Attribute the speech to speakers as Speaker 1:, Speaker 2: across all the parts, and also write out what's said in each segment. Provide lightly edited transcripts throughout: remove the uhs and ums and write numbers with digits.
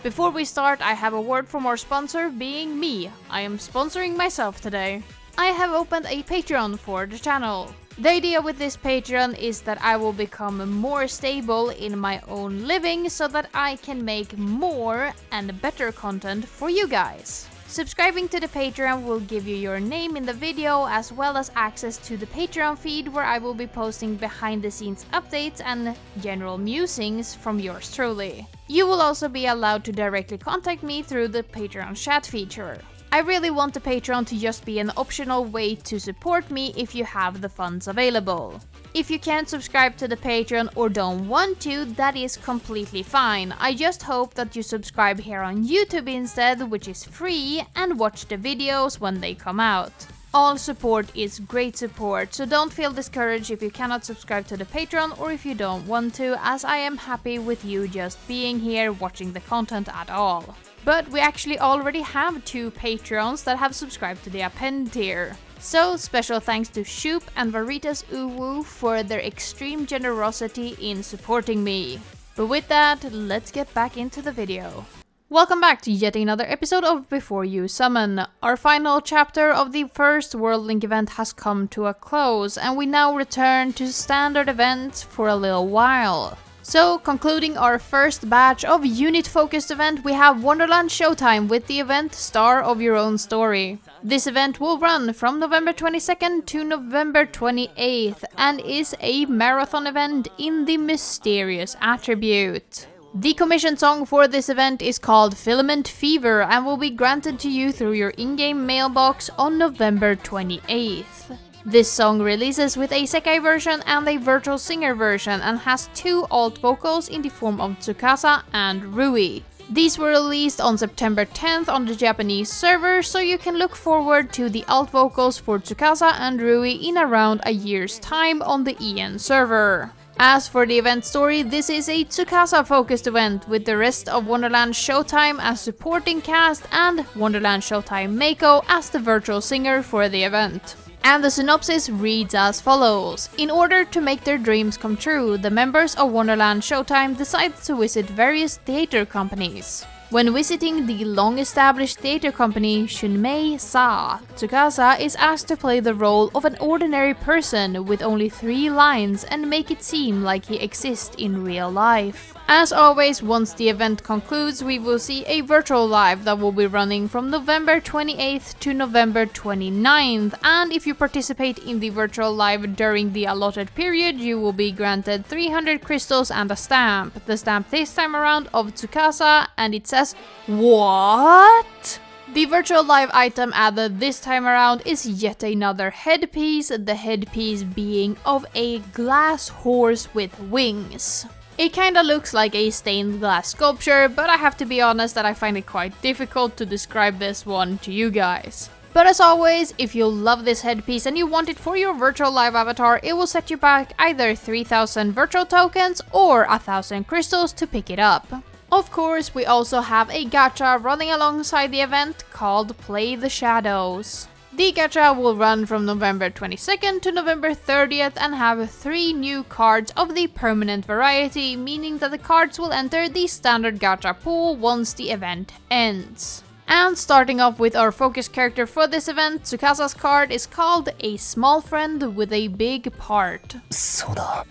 Speaker 1: Before we start, I have a word from our sponsor, being me. I am sponsoring myself today. I have opened a Patreon for the channel. The idea with this Patreon is that I will become more stable in my own living so that I can make more and better content for you guys. Subscribing to the Patreon will give you your name in the video as well as access to the Patreon feed where I will be posting behind the scenes updates and general musings from yours truly. You will also be allowed to directly contact me through the Patreon chat feature. I really want the Patreon to just be an optional way to support me if you have the funds available. If you can't subscribe to the Patreon or don't want to, that is completely fine. I just hope that you subscribe here on YouTube instead, which is free, and watch the videos when they come out. All support is great support, so don't feel discouraged if you cannot subscribe to the Patreon or if you don't want to, as I am happy with you just being here watching the content at all. But we actually already have 2 Patreons that have subscribed to the Append tier. So special thanks to Shoop and Veritas Uwu for their extreme generosity in supporting me. But with that, let's get back into the video. Welcome back to yet another episode of Before You Summon. Our final chapter of the first World Link event has come to a close, and we now return to standard events for a little while. So, concluding our first batch of unit-focused event, we have Wonderland Showtime with the event Star of Your Own Story. This event will run from November 22nd to November 28th and is a marathon event in the mysterious attribute. The commissioned song for this event is called Filament Fever and will be granted to you through your in-game mailbox on November 28th. This song releases with a Sekai version and a virtual singer version and has 2 alt vocals in the form of Tsukasa and Rui. These were released on September 10th on the Japanese server, so you can look forward to the alt vocals for Tsukasa and Rui in around a year's time on the EN server. As for the event story, this is a Tsukasa-focused event with the rest of Wonderland Showtime as supporting cast and Wonderland Showtime Meiko as the virtual singer for the event. And the synopsis reads as follows. In order to make their dreams come true, the members of Wonderland Showtime decide to visit various theater companies. When visiting the long-established theater company Shunmei Sa, Tsukasa is asked to play the role of an ordinary person with only 3 lines and make it seem like he exists in real life. As always, once the event concludes, we will see a virtual live that will be running from November 28th to November 29th, and if you participate in the virtual live during the allotted period, you will be granted 300 crystals and a stamp. The stamp this time around of Tsukasa, and it says, "What?" The virtual live item added this time around is yet another headpiece, the headpiece being of a glass horse with wings. It kinda looks like a stained glass sculpture, but I have to be honest that I find it quite difficult to describe this one to you guys. But as always, if you love this headpiece and you want it for your virtual live avatar, it will set you back either 3000 virtual tokens or 1000 crystals to pick it up. Of course, we also have a gacha running alongside the event called Play the Shadows. The gacha will run from November 22nd to November 30th and have 3 new cards of the permanent variety, meaning that the cards will enter the standard gacha pool once the event ends. And starting off with our focus character for this event, Tsukasa's card is called A Small Friend with a Big Part.
Speaker 2: そうだ。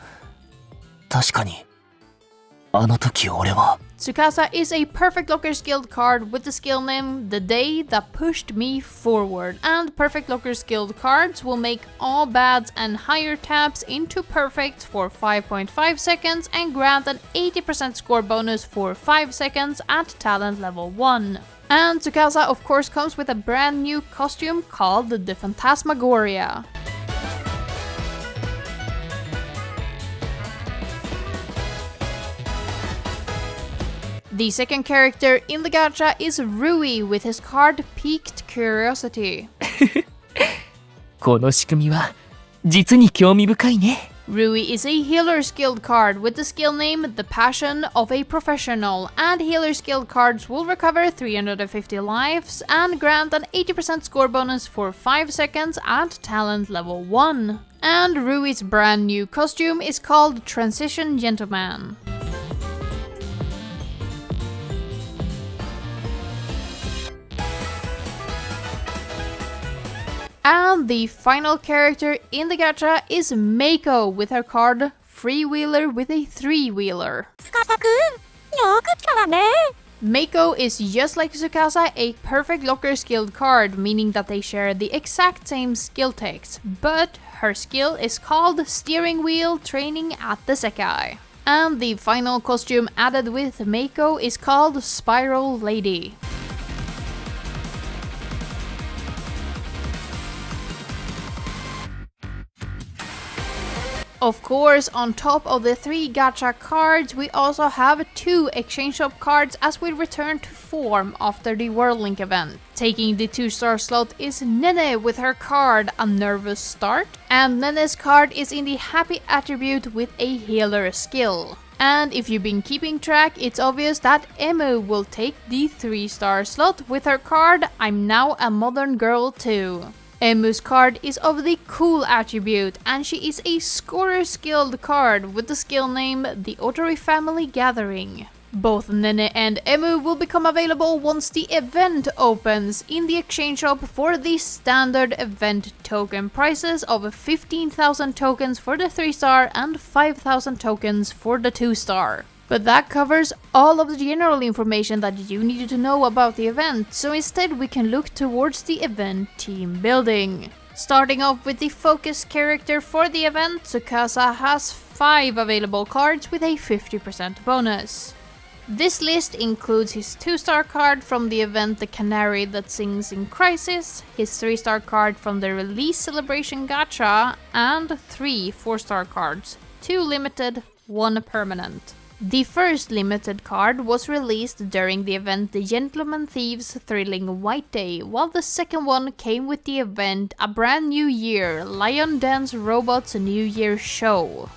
Speaker 2: 確かに。あの時俺は。
Speaker 1: Tsukasa is a Perfect Lockers Guild card with the skill name The Day That Pushed Me Forward, and Perfect Lockers Guild cards will make all bads and higher taps into perfect for 5.5 seconds and grant an 80% score bonus for 5 seconds at talent level 1. And Tsukasa of course comes with a brand new costume called the Phantasmagoria. The second character in the gacha is Rui with his card Piqued Curiosity.
Speaker 2: この仕組みは実に興味深いね。
Speaker 1: Rui is a Healer's Guild card with the skill name The Passion of a Professional, and Healer's Guild cards will recover 350 lives and grant an 80% score bonus for 5 seconds at talent level 1. And Rui's brand new costume is called Transition Gentleman. And the final character in the gacha is Meiko with her card Freewheeler with a 3-wheeler. Meiko is just like Tsukasa a perfect locker skilled card, meaning that they share the exact same skill text, but her skill is called Steering Wheel Training at the Sekai. And the final costume added with Meiko is called Spiral Lady. Of course, on top of the 3 gacha cards, we also have 2 exchange shop cards as we return to form after the World Link event. Taking the 2-star slot is Nene with her card A Nervous Start, and Nene's card is in the Happy attribute with a healer skill. And if you've been keeping track, it's obvious that Emu will take the 3-star slot with her card I'm Now a Modern Girl Too. Emu's card is of the Cool attribute, and she is a scorer skilled card with the skill name The Otori Family Gathering. Both Nene and Emu will become available once the event opens in the exchange shop for the standard event token prices of 15,000 tokens for the 3-star and 5,000 tokens for the 2-star. But that covers all of the general information that you needed to know about the event, so instead we can look towards the event team building. Starting off with the focus character for the event, Tsukasa has 5 available cards with a 50% bonus. This list includes his 2-star card from the event The Canary That Sings in Crisis, his 3-star card from the Release Celebration Gacha, and 3 4-star cards, 2 limited, 1 permanent. The first limited card was released during the event The Gentleman Thieves Thrilling White Day, while the second one came with the event A Brand New Year Lion Dance Robots New Year Show,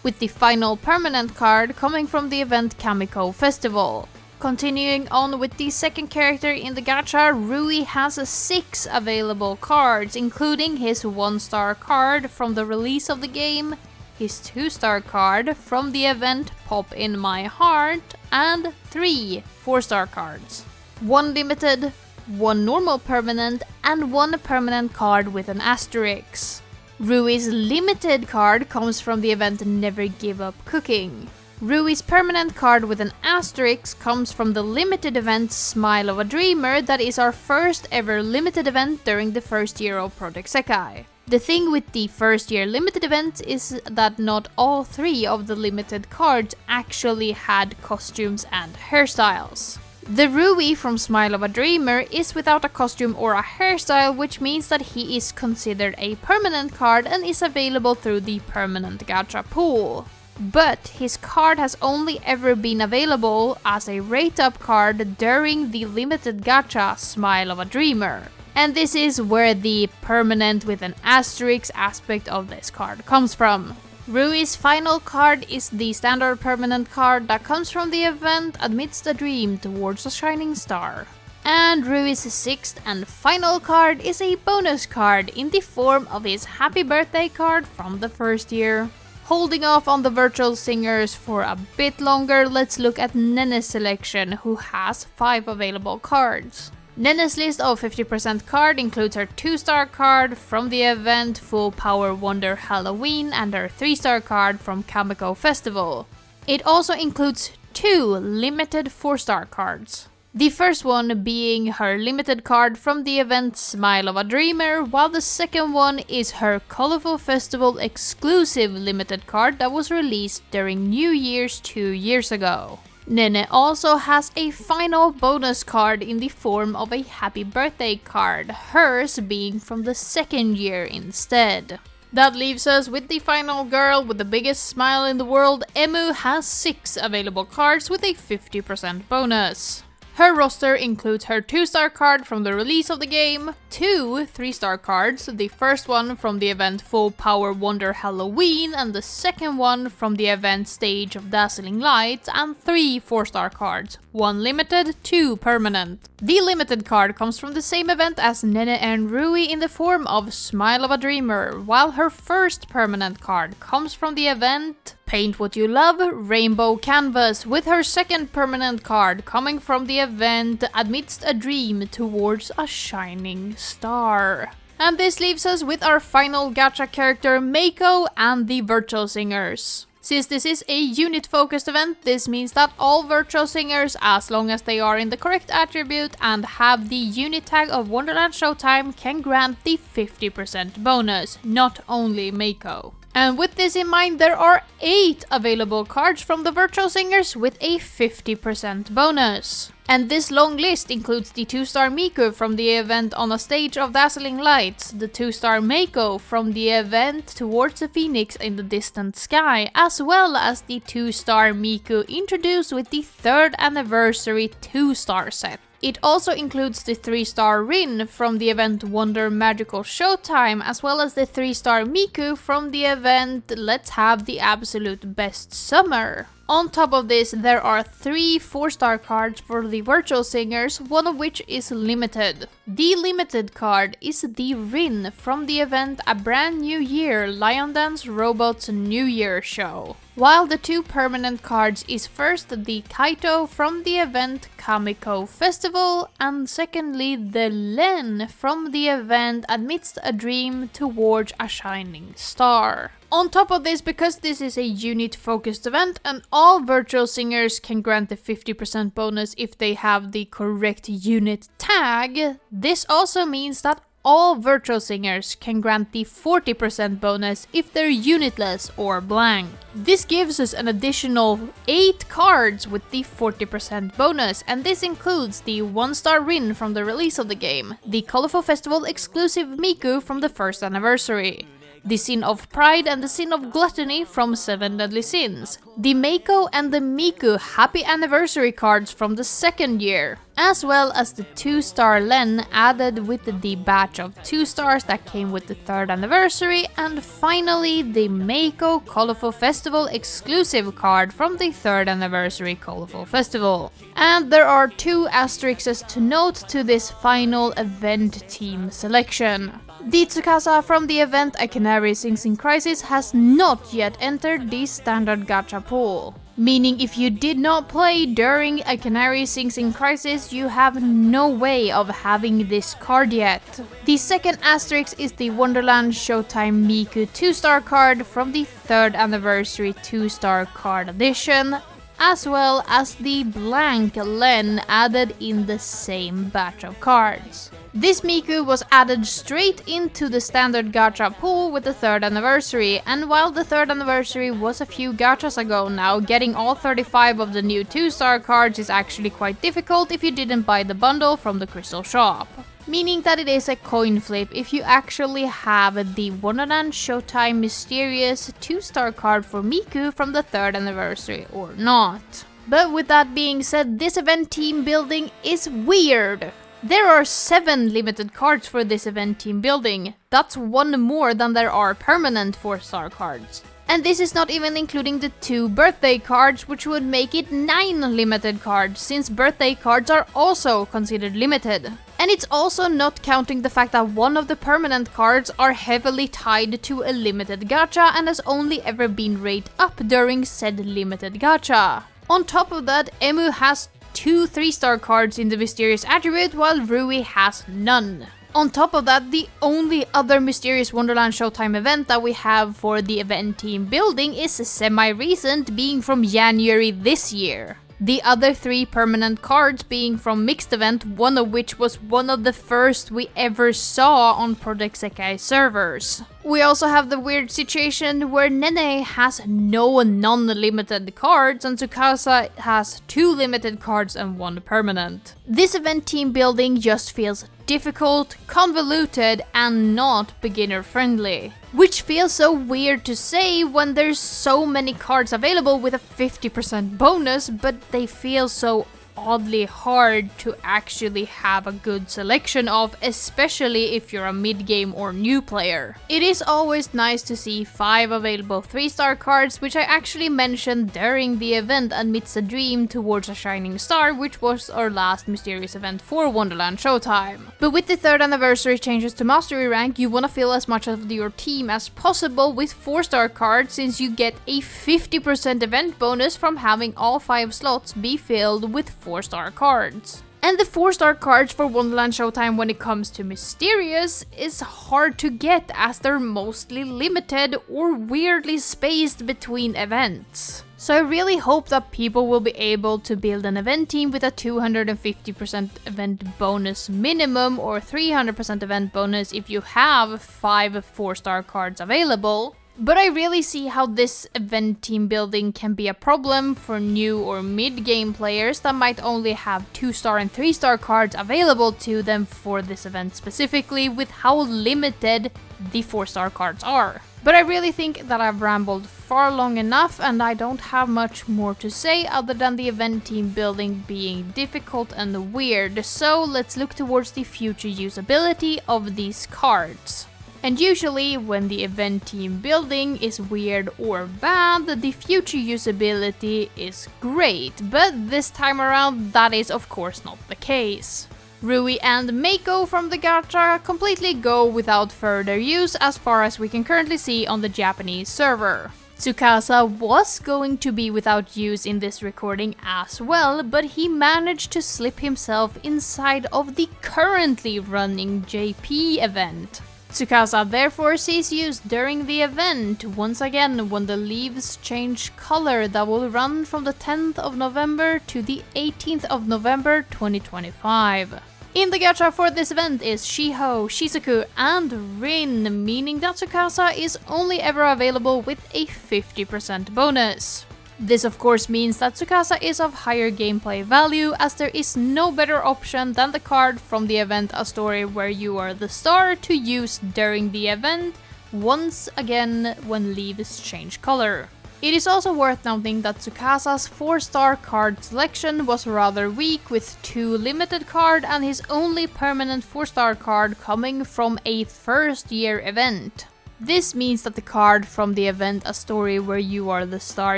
Speaker 1: with the final permanent card coming from the event Kamiko Festival. Continuing on with the second character in the gacha, Rui has 6 available cards, including his 1-star card from the release of the game, his 2-star card from the event Pop in My Heart, and 3 4-star cards. 1 limited, 1 normal permanent, and 1 permanent card with an asterisk. Rui's limited card comes from the event Never Give Up Cooking. Rui's permanent card with an asterisk comes from the limited event Smile of a Dreamer, that is our first ever limited event during the first year of Project Sekai. The thing with the first year limited event is that not all 3 of the limited cards actually had costumes and hairstyles. The Rui from Smile of a Dreamer is without a costume or a hairstyle, which means that he is considered a permanent card and is available through the permanent gacha pool. But his card has only ever been available as a rate-up card during the limited gacha Smile of a Dreamer. And this is where the permanent with an asterisk aspect of this card comes from. Rui's final card is the standard permanent card that comes from the event Amidst a Dream Towards a Shining Star. And Rui's 6th and final card is a bonus card in the form of his Happy Birthday card from the first year. Holding off on the virtual singers for a bit longer, let's look at Nene's selection, who has 5 available cards. Nene's list of 50% card includes her 2-star card from the event Full Power Wonder Halloween and her 3-star card from Kamiko Festival. It also includes 2 limited 4-star cards. The first one being her limited card from the event Smile of a Dreamer, while the second one is her Colorful Festival exclusive limited card that was released during New Year's 2 years ago. Nene also has a final bonus card in the form of a Happy Birthday card, hers being from the second year instead. That leaves us with the final girl with the biggest smile in the world. Emu has 6 available cards with a 50% bonus. Her roster includes her 2-star card from the release of the game, 2 3-star cards, the first one from the event Full Power Wonder Halloween and the second one from the event Stage of Dazzling Lights, and 3 4-star cards, 1 limited, 2 permanent. The limited card comes from the same event as Nene and Rui in the form of Smile of a Dreamer, while her first permanent card comes from the event Paint What You Love Rainbow Canvas, with her second permanent card coming from the event Amidst a Dream Towards a Shining Star. And this leaves us with our final gacha character, Meiko, and the Virtual Singers. Since this is a unit-focused event, this means that all Virtual Singers, as long as they are in the correct attribute and have the unit tag of Wonderland Showtime, can grant the 50% bonus, not only Meiko. And with this in mind, there are 8 available cards from the Virtual Singers with a 50% bonus. And this long list includes the 2-star Miku from the event On a Stage of Dazzling Lights, the 2-star Meiko from the event Towards the Phoenix in the Distant Sky, as well as the 2-star Miku introduced with the 3rd anniversary 2-star set. It also includes the 3-star Rin from the event Wonder Magical Showtime, as well as the 3-star Miku from the event Let's Have the Absolute Best Summer. On top of this, there are 3 4-star cards for the Virtual Singers, one of which is limited. The limited card is the Rin from the event A Brand New Year Lion Dance Robots New Year Show. While the 2 permanent cards is first the Kaito from the event Kamiko Festival, and secondly the Len from the event Amidst a Dream Towards a Shining Star. On top of this, because this is a unit-focused event and all Virtual Singers can grant the 50% bonus if they have the correct unit tag, this also means that all Virtual Singers can grant the 40% bonus if they're unitless or blank. This gives us an additional 8 cards with the 40% bonus, and this includes the 1-star Rin from the release of the game, the Colorful Festival exclusive Miku from the 1st anniversary, the Sin of Pride and the Sin of Gluttony from 7 Deadly Sins, the Meiko and the Miku Happy Anniversary cards from the 2nd year, as well as the 2-star Len added with the batch of 2 stars that came with the 3rd anniversary, and finally the Meiko Colorful Festival exclusive card from the 3rd anniversary Colorful Festival. And there are 2 asterisks to note to this final event team selection. The Tsukasa from the event A Canary Sings in Crisis has not yet entered the standard gacha pool. Meaning if you did not play during A Canary Sings in Crisis, you have no way of having this card yet. The second asterisk is the Wonderland Showtime Miku 2-star card from the 3rd anniversary 2-star card edition, as well as the blank Len added in the same batch of cards. This Miku was added straight into the standard gacha pool with the 3rd anniversary, and while the 3rd anniversary was a few gachas ago now, getting all 35 of the new 2-star cards is actually quite difficult if you didn't buy the bundle from the Crystal Shop. Meaning that it is a coin flip if you actually have the Wonderland Showtime Mysterious 2-star card for Miku from the 3rd anniversary or not. But with that being said, this event team building is weird. There are 7 limited cards for this event team building. That's 1 more than there are permanent 4-star cards. And this is not even including the 2 birthday cards, which would make it 9 limited cards, since birthday cards are also considered limited. And it's also not counting the fact that 1 of the permanent cards are heavily tied to a limited gacha and has only ever been rated up during said limited gacha. On top of that, Emu has 2 3-star cards in the Mysterious attribute, while Rui has none. On top of that, the only other Mysterious Wonderland Showtime event that we have for the event team building is semi-recent, being from January this year. The other 3 permanent cards being from Mixed Event, one of which was one of the first we ever saw on Project Sekai servers. We also have the weird situation where Nene has no non-limited cards and Tsukasa has 2 limited cards and 1 permanent. This event team building just feels difficult, convoluted, and not beginner friendly. Which feels so weird to say when there's so many cards available with a 50% bonus, but they feel so oddly hard to actually have a good selection of, especially if you're a mid-game or new player. It is always nice to see 5 available 3-star cards, which I actually mentioned during the event Amidst a Dream Towards a Shining Star, which was our last mysterious event for Wonderland Showtime. But with the 3rd anniversary changes to Mastery rank, you want to fill as much of your team as possible with 4-star cards, since you get a 50% event bonus from having all 5 slots be filled with 4-star cards. And the 4-star cards for Wonderland Showtime when it comes to Mysterious is hard to get as they're mostly limited or weirdly spaced between events. So I really hope that people will be able to build an event team with a 250% event bonus minimum or 300% event bonus if you have 5 4-star cards available. But I really see how this event team building can be a problem for new or mid-game players that might only have 2-star and 3-star cards available to them for this event specifically, with how limited the 4-star cards are. But I really think that I've rambled far long enough and I don't have much more to say other than the event team building being difficult and weird, so let's look towards the future usability of these cards. And usually, when the event team building is weird or bad, the future usability is great, but this time around that is of course not the case. Rui and Meiko from the Gacha completely go without further use as far as we can currently see on the Japanese server. Tsukasa was going to be without use in this recording as well, but he managed to slip himself inside of the currently running JP event. Tsukasa therefore sees use during the event, once again when the leaves change color, that will run from the 10th of November to the 18th of November 2025. In the gacha for this event is Shiho, Shizuku and Rin, meaning that Tsukasa is only ever available with a 50% bonus. This of course means that Tsukasa is of higher gameplay value, as there is no better option than the card from the event A Story Where You Are the Star to use during the event, once again when leaves change color. It is also worth noting that Tsukasa's 4-star card selection was rather weak, with 2 limited card and his only permanent 4-star card coming from a first year event. This means that the card from the event A Story Where You Are the Star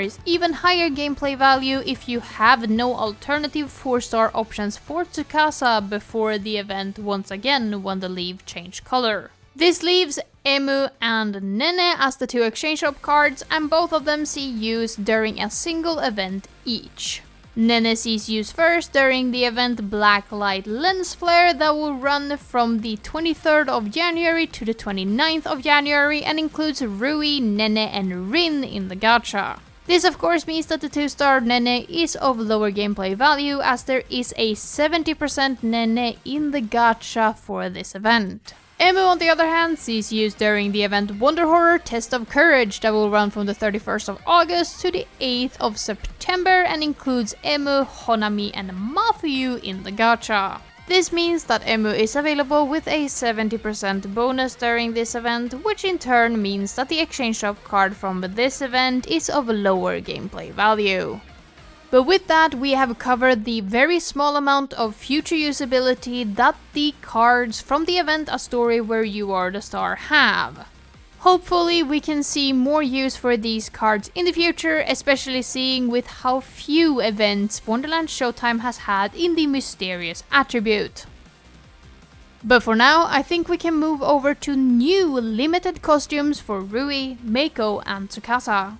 Speaker 1: is even higher gameplay value if you have no alternative 4-star options for Tsukasa before the event once again when the leaf change color. This leaves Emu and Nene as the 2 exchange shop cards, and both of them see use during a single event each. Nene sees use first during the event Black Light Lens Flare that will run from the 23rd of January to the 29th of January and includes Rui, Nene and Rin in the gacha. This of course means that the 2-star Nene is of lower gameplay value, as there is a 70% Nene in the gacha for this event. Emu on the other hand sees use during the event Wonder Horror Test of Courage that will run from the 31st of August to the 8th of September and includes Emu, Honami and Matthew in the gacha. This means that Emu is available with a 70% bonus during this event, which in turn means that the exchange shop card from this event is of lower gameplay value. But with that, we have covered the very small amount of future usability that the cards from the event A Story Where You Are the Star have. Hopefully we can see more use for these cards in the future, especially seeing with how few events Wonderland Showtime has had in the Mysterious attribute. But for now, I think we can move over to new limited costumes for Rui, Meiko and Tsukasa.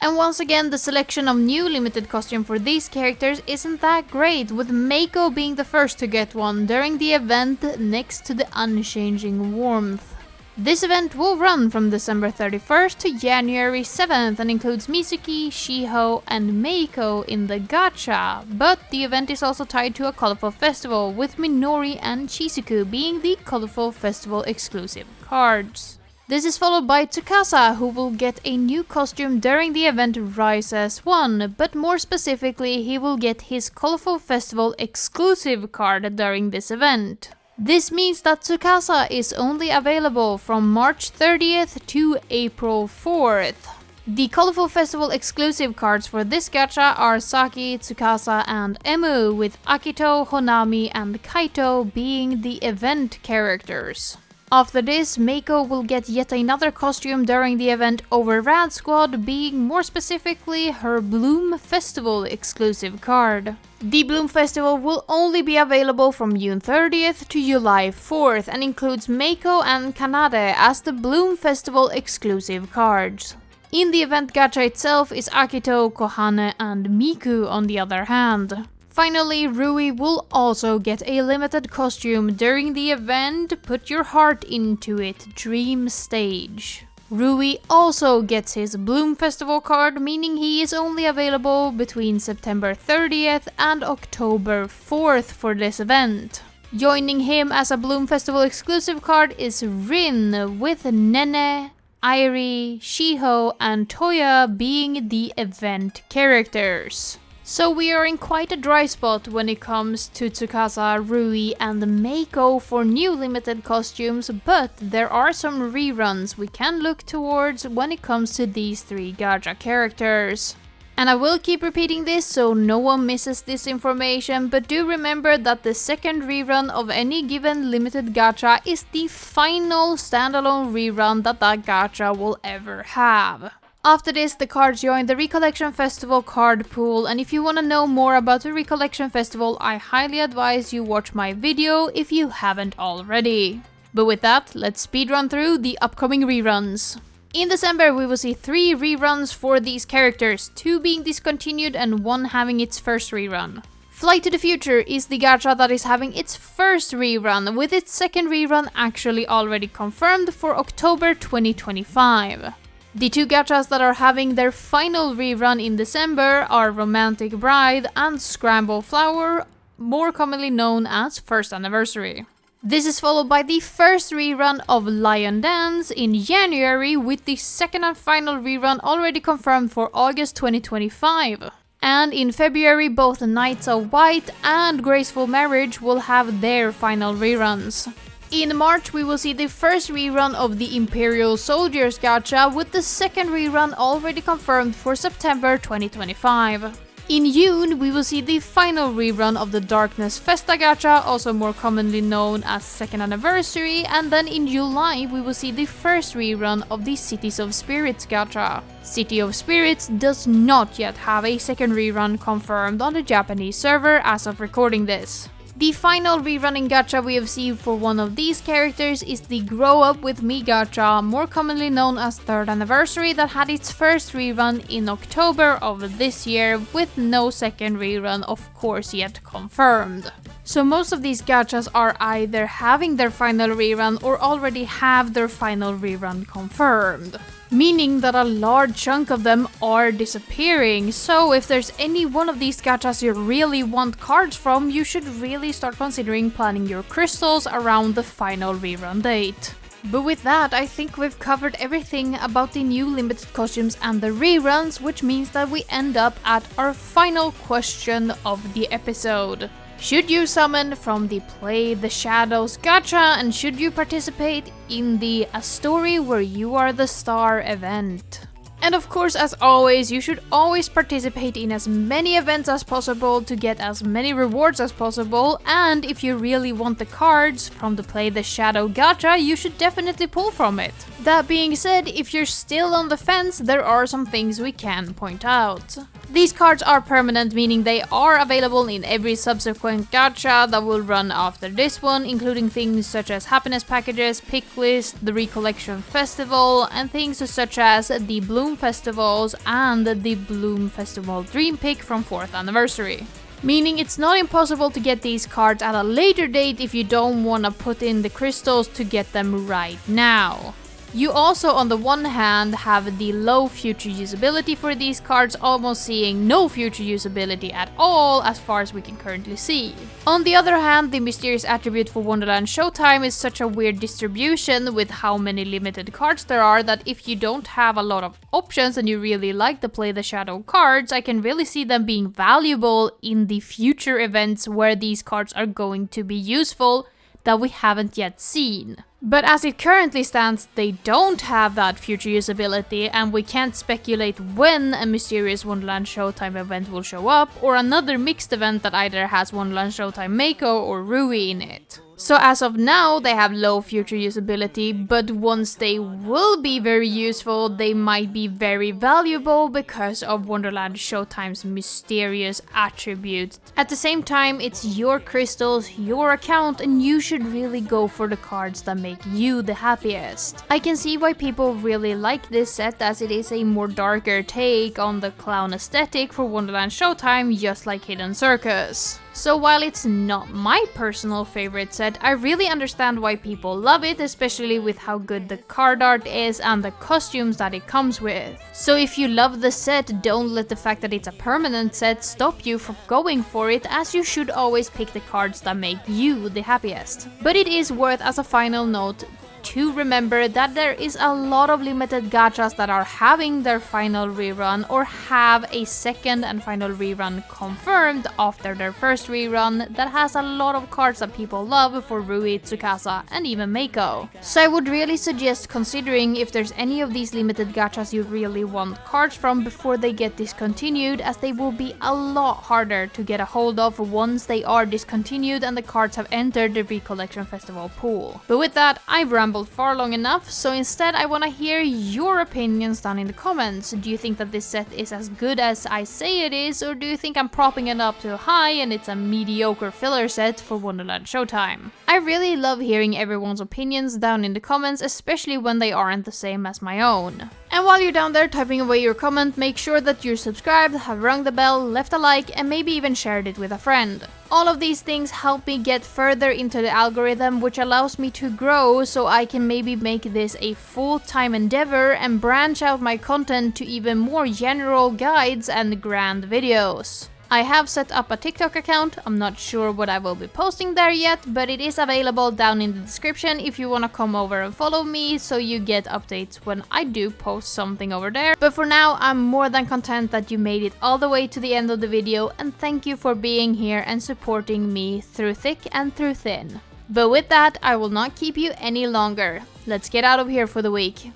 Speaker 1: And once again, the selection of new limited costume for these characters isn't that great, with Meiko being the first to get one during the event next to the Unchanging Warmth. This event will run from December 31st to January 7th and includes Mizuki, Shiho and Meiko in the gacha, but the event is also tied to a colorful festival, with Minori and Shizuku being the colorful festival exclusive cards. This is followed by Tsukasa, who will get a new costume during the event Rise as One, but more specifically he will get his Colorful Festival exclusive card during this event. This means that Tsukasa is only available from March 30th to April 4th. The Colorful Festival exclusive cards for this gacha are Saki, Tsukasa and Emu, with Akito, Honami and Kaito being the event characters. After this, Meiko will get yet another costume during the event Over Rad Squad, being more specifically her Bloom Festival exclusive card. The Bloom Festival will only be available from June 30th to July 4th and includes Meiko and Kanade as the Bloom Festival exclusive cards. In the event gacha itself is Akito, Kohane and Miku on the other hand. Finally, Rui will also get a limited costume during the event Put Your Heart Into It Dream Stage. Rui also gets his Bloom Festival card, meaning he is only available between September 30th and October 4th for this event. Joining him as a Bloom Festival exclusive card is Rin, with Nene, Airi, Shiho, and Toya being the event characters. So we are in quite a dry spot when it comes to Tsukasa, Rui, and Meiko for new limited costumes, but there are some reruns we can look towards when it comes to these three gacha characters. And I will keep repeating this so no one misses this information, but do remember that the second rerun of any given limited gacha is the final standalone rerun that gacha will ever have. After this, the cards join the Recollection Festival card pool, and if you want to know more about the Recollection Festival, I highly advise you watch my video if you haven't already. But with that, let's speedrun through the upcoming reruns. In December, we will see 3 reruns for these characters, 2 being discontinued and 1 having its first rerun. Flight to the Future is the gacha that is having its first rerun, with its second rerun actually already confirmed for October 2025. The 2 gachas that are having their final rerun in December are Romantic Bride and Scramble Flower, more commonly known as First Anniversary. This is followed by the first rerun of Lion Dance in January, with the second and final rerun already confirmed for August 2025. And in February, both Knights of White and Graceful Marriage will have their final reruns. In March, we will see the first rerun of the Imperial Soldiers gacha, with the second rerun already confirmed for September 2025. In June, we will see the final rerun of the Darkness Festa gacha, also more commonly known as Second Anniversary, and then in July, we will see the first rerun of the Cities of Spirits gacha. City of Spirits does not yet have a second rerun confirmed on the Japanese server as of recording this. The final rerunning gacha we have seen for one of these characters is the Grow Up With Me gacha, more commonly known as Third Anniversary, that had its first rerun in October of this year, with no second rerun of course yet confirmed. So most of these gachas are either having their final rerun or already have their final rerun confirmed, meaning that a large chunk of them are disappearing. So if there's any one of these gachas you really want cards from, you should really start considering planning your crystals around the final rerun date. But with that, I think we've covered everything about the new limited costumes and the reruns, which means that we end up at our final question of the episode. Should you summon from the Play the Shadows gacha, and should you participate in the A Story Where You Are the Star event? And of course, as always, you should always participate in as many events as possible to get as many rewards as possible, and if you really want the cards from the Play the Shadow gacha, you should definitely pull from it. That being said, if you're still on the fence, there are some things we can point out. These cards are permanent, meaning they are available in every subsequent gacha that will run after this one, including things such as happiness packages, pick list, the Recollection Festival, and things such as the Bloom Festivals and the Bloom Festival Dream Pick from 4th Anniversary. Meaning it's not impossible to get these cards at a later date if you don't want to put in the crystals to get them right now. You also, on the one hand, have the low future usability for these cards, almost seeing no future usability at all as far as we can currently see. On the other hand, the mysterious attribute for Wonderland Showtime is such a weird distribution with how many limited cards there are that if you don't have a lot of options and you really like the Play the Shadow cards, I can really see them being valuable in the future events where these cards are going to be useful that we haven't yet seen. But as it currently stands, they don't have that future usability, and we can't speculate when a mysterious Wonderland Showtime event will show up, or another mixed event that either has Wonderland Showtime Meiko or Rui in it. So as of now, they have low future usability, but once they will be very useful, they might be very valuable because of Wonderland Showtime's mysterious attribute. At the same time, it's your crystals, your account, and you should really go for the cards that make you the happiest. I can see why people really like this set, as it is a more darker take on the clown aesthetic for Wonderland Showtime, just like Hidden Circus. So while it's not my personal favorite set, I really understand why people love it, especially with how good the card art is and the costumes that it comes with. So if you love the set, don't let the fact that it's a permanent set stop you from going for it, as you should always pick the cards that make you the happiest. But it is worth, as a final note, to remember that there is a lot of limited gachas that are having their final rerun or have a second and final rerun confirmed after their first rerun that has a lot of cards that people love for Rui, Tsukasa, and even Meiko. So I would really suggest considering if there's any of these limited gachas you really want cards from before they get discontinued, as they will be a lot harder to get a hold of once they are discontinued and the cards have entered the Recollection Festival pool. But with that, I've rambled far long enough, so instead I want to hear your opinions down in the comments. Do you think that this set is as good as I say it is, or do you think I'm propping it up too high and it's a mediocre filler set for Wonderland Showtime? I really love hearing everyone's opinions down in the comments, especially when they aren't the same as my own. And while you're down there typing away your comment, make sure that you're subscribed, have rung the bell, left a like, and maybe even shared it with a friend. All of these things help me get further into the algorithm, which allows me to grow so I can maybe make this a full-time endeavor and branch out my content to even more general guides and grand videos. I have set up a TikTok account. I'm not sure what I will be posting there yet, but it is available down in the description if you want to come over and follow me so you get updates when I do post something over there. But for now, I'm more than content that you made it all the way to the end of the video, and thank you for being here and supporting me through thick and through thin. But with that, I will not keep you any longer. Let's get out of here for the week.